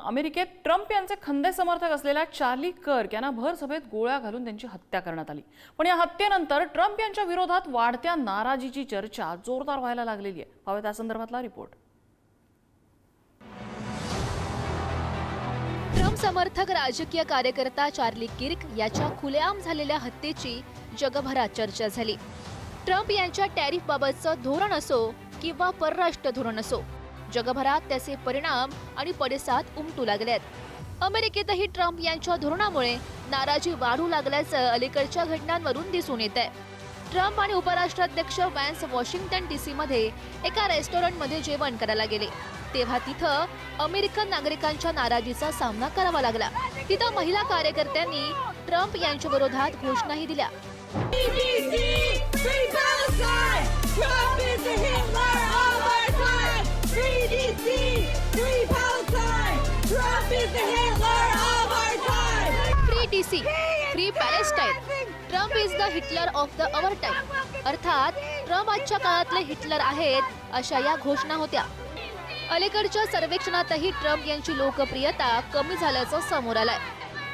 अमेरिकेत ट्रम्प यांचे खंदे समर्थक असलेल्या चार्ली कर्क यांना भर सभेत गोळ्या घालून त्यांची हत्या करण्यात आली। पण या हत्येनंतर ट्रम्प यांच्या विरोधात वाढत्या नाराजीची चर्चा जोरदार व्हायला लागलेली आहे। पाहूया त्या संदर्भातला रिपोर्ट। ट्रम्प समर्थक राजकीय कार्यकर्ता चार्ली किर्क याच्या खुलेआम झालेल्या हत्येची जगभरात चर्चा झाली। ट्रम्प यांच्या टॅरिफबाबतचं धोरण असो किंवा परराष्ट्र धोरण असो, जगभरात त्याचे परिणाम आणि पडसाद उमटू लागलेत। अमेरिकेतही ट्रम्प यांच्या धोरणामुळे नाराजी वाढू लागल्याचं अलीकडच्या घटनांवरून दिसून येतंय। ट्रम्प आणि उपराष्ट्राध्यक्ष व्हॅन्स वॉशिंग्टन डीसी मध्ये एका रेस्टॉरंटमध्ये जेवण करायला गेले, तेव्हा तिथं अमेरिकन नागरिकांच्या नाराजीचा सामना करावा लागला। तिथं महिला कार्यकर्त्यांनी ट्रम्प यांच्या विरोधात घोषणाही दिल्या। Free DC, free Palestine, Trump is the Hitler of the our time, अर्थात ट्रम्प आजच्या काळातले हिटलर आहेत अशा या घोषणा होत्या। अलीकडच्या सर्वेक्षणातही ट्रम्प यांची लोकप्रियता कमी झाल्याचं समोर आलंय।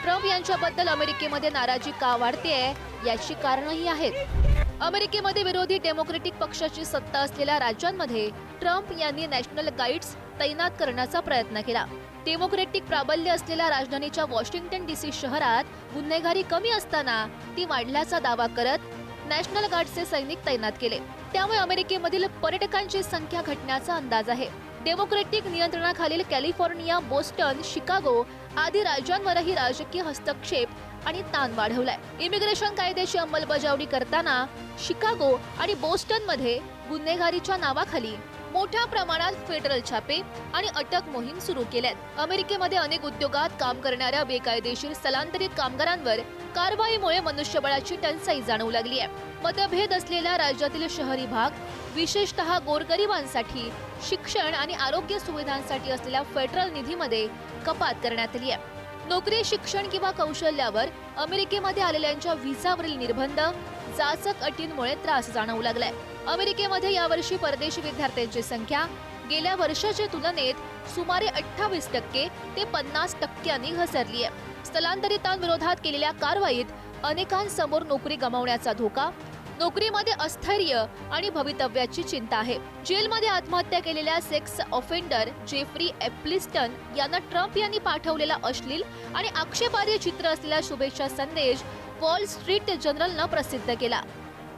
ट्रम्प यांच्याबद्दल अमेरिकेमध्ये नाराजी का वाढतेय याची कारणंही आहेत। अमेरिकेमध्ये विरोधी डेमोक्रेटिक पक्षाची सत्ता असलेल्या राज्यांमध्ये ट्रम्प यांनी नॅशनल गार्ड्स तैनात करण्याचा प्रयत्न केला। डेमोक्रेटिक प्राबल्य असलेल्या राजधानीच्या वॉशिंग्टन डीसी शहरात गुन्हेगारी कमी असताना ती वाढल्याचा दावा करत नॅशनल गार्डचे सैनिक तैनात केले। त्यामुळे अमेरिकेमधील पर्यटकांची संख्या घटण्याचा अंदाज आहे। डेमोक्रेटिक नियंत्रणाखालील कॅलिफोर्निया, बोस्टन, शिकागो आदी राज्यांवरही राजकीय हस्तक्षेप आणि ताण वाढवलाय। इमिग्रेशन कायद्याची अंमलबजावणी करताना शिकागो आणि बोस्टन मध्ये गुन्हेगारीच्या नावाखाली मोठ्या प्रमाणात फेडरल छापे आणि अटक मोहीम सुरू केल्यात। अमेरिकेमध्ये अनेक उद्योगात काम करणाऱ्या बेकायदेशीर स्थलांतरित कामगारांवर कारवाईमुळे मनुष्यबळाची टंचाई जाणवू लागली आहे। मतभेद असलेल्या राज्यातील शहरी भाग, विशेषतः गोरगरिबांसाठी शिक्षण आणि आरोग्य सुविधांसाठी असलेल्या फेडरल निधीमध्ये कपात करण्यात आली आहे। नोकरी, शिक्षण किंवा कौशल्यावर अमेरिकेमध्ये आलेल्यांच्या व्हिसावरील निर्बंध, जाचक अटींमुळे त्रास जाणवू लागलाय। अमेरिकेमध्ये यावर्षी परदेशी विद्यार्थ्यांची संख्या गेल्या वर्षाच्या तुलनेत सुमारे 28% ते 50% घसरली आहे। स्थलांतरितांविरोधात केलेल्या कारवाईत अनेकांसमोर नोकरी गमावण्याचा धोका, नोकरीमध्ये अस्थैर्य आणि भवितव्याची चिंता आहे। जेलमध्ये आत्महत्या केलेल्या सेक्स ऑफेंडर जेफ्री एप्लिस्टन यांना ट्रम्प यांनी पाठवलेला अश्लील आणि आक्षेपार्ह चित्र असलेला शुभेच्छा संदेश वॉल स्ट्रीट जर्नलनं प्रसिद्ध केला।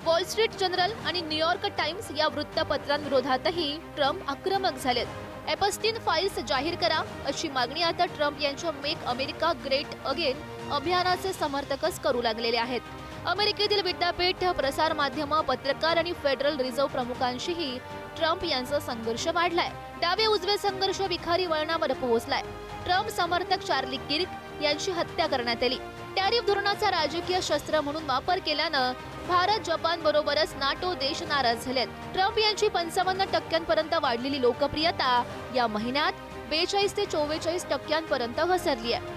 वॉल स्ट्रीट जर्नल आणि न्यूयॉर्क टाइम्स या वृत्तपत्रांविरोधातही ट्रम्प आक्रमक झालेत। एपस्टीन फाईल्स जाहीर करा अशी मागणी आता ट्रम्प यांच्या मेक अमेरिका ग्रेट अगेन अभियानाचे समर्थकच करू लागलेले आहेत। अमेरिकेतील विद्यापीठ, प्रसार माध्यम, पत्रकार आणि फेडरल रिझर्व्ह प्रमुखांशीही ट्रम्प यांचा संघर्ष वाढलाय। डावे उजवे संघर्ष विखारी वळणावर पोहोचलाय। ट्रम्प समर्थक चार्ली किर्क यांची हत्या करण्यात आली। टॅरिफ धोरणाचा राजकीय शस्त्र म्हणून वापर केल्यानं भारत, जपान बरोबरच नाटो देश नाराज झालेत। ट्रम्प यांची 55% पर्यंत वाढलेली लोकप्रियता या महिन्यात 42 ते 44% घसरली आहे।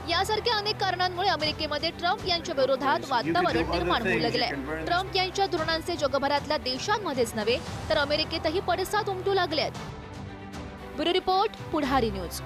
यासारख्या अनेक कारणांमुळे अमेरिकेमध्ये ट्रम्प यांच्या विरोधात वातावरण निर्माण होऊ लागले। ट्रम्प यांच्या धोरणांचे जगभरातल्या देशांमध्येच नव्हे तर अमेरिकेतही पडसाद उमटू लागलेत। ब्युरो रिपोर्ट, पुढारी न्यूज।